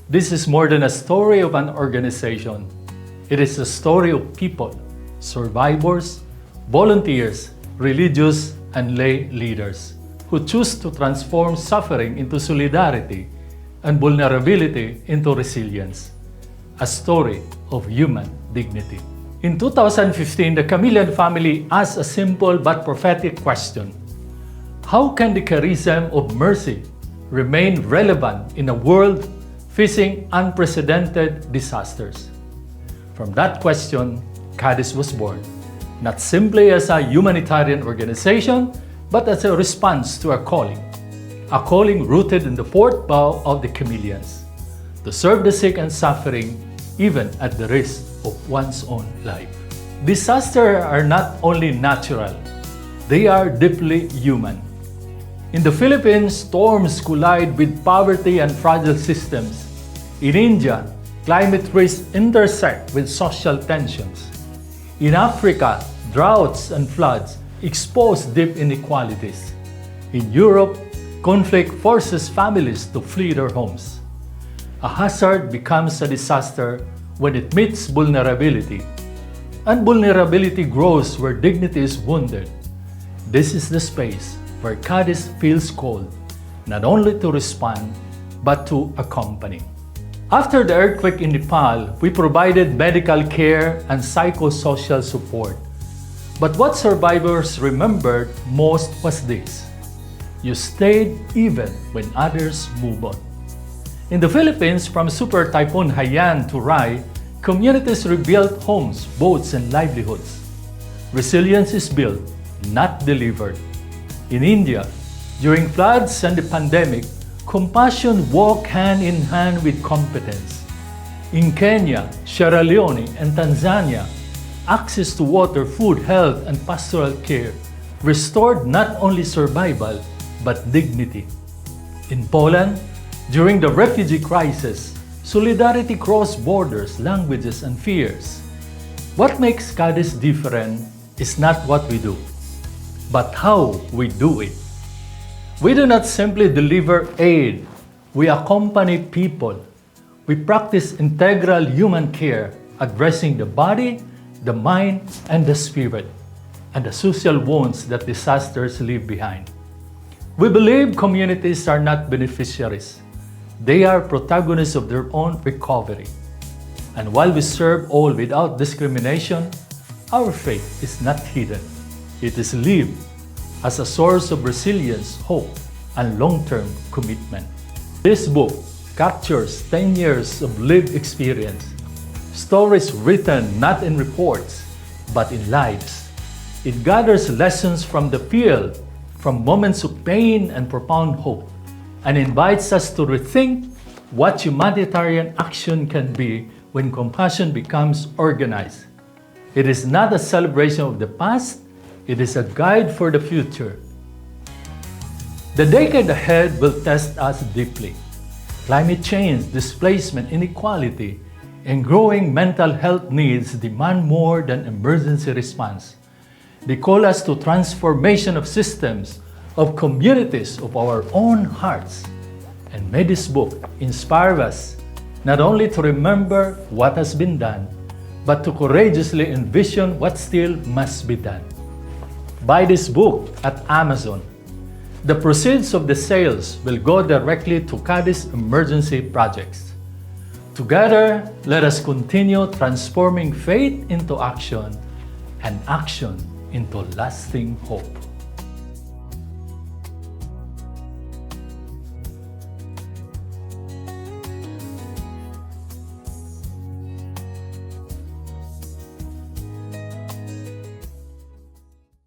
This is more than a story of an organization. It is a story of people, survivors, volunteers, religious and lay leaders who choose to transform suffering into solidarity and vulnerability into resilience. A story of human dignity. In 2015, the Chameleon family asked a simple but prophetic question. How can the charism of mercy remain relevant in a world facing unprecedented disasters? From that question, CADIS was born, not simply as a humanitarian organization, but as a response to a calling rooted in the fourth vow of the Chameleons, to serve the sick and suffering even at the risk of one's own life. Disasters are not only natural, they are deeply human. In the Philippines, storms collide with poverty and fragile systems. In India, climate risks intersect with social tensions. In Africa, droughts and floods expose deep inequalities. In Europe, conflict forces families to flee their homes. A hazard becomes a disaster when it meets vulnerability, and vulnerability grows where dignity is wounded. This is the space where CADIS feels called not only to respond, but to accompany. After the earthquake in Nepal, we provided medical care and psychosocial support. But what survivors remembered most was this: you stayed even when others moved on. In the Philippines, from Super Typhoon Haiyan to Rai, communities rebuilt homes, boats, and livelihoods. Resilience is built, not delivered. In India, during floods and the pandemic, compassion walked hand in hand with competence. In Kenya, Sierra Leone, and Tanzania, access to water, food, health, and pastoral care restored not only survival, but dignity. In Poland, during the refugee crisis, solidarity crossed borders, languages, and fears. What makes CADIS different is not what we do, but how we do it. We do not simply deliver aid, we accompany people. We practice integral human care, addressing the body, the mind, and the spirit, and the social wounds that disasters leave behind. We believe communities are not beneficiaries. They are protagonists of their own recovery. And while we serve all without discrimination, our faith is not hidden. It is lived as a source of resilience, hope, and long-term commitment. This book captures 10 years of lived experience, stories written not in reports, but in lives. It gathers lessons from the field, from moments of pain and profound hope, and invites us to rethink what humanitarian action can be when compassion becomes organized. It is not a celebration of the past, it is a guide for the future. The decade ahead will test us deeply. Climate change, displacement, inequality, and growing mental health needs demand more than emergency response. They call us to transformation of systems, of communities, of our own hearts. And may this book inspire us not only to remember what has been done, but to courageously envision what still must be done. Buy this book at Amazon. The proceeds of the sales will go directly to CADIS emergency projects. Together, let us continue transforming faith into action and action into lasting hope.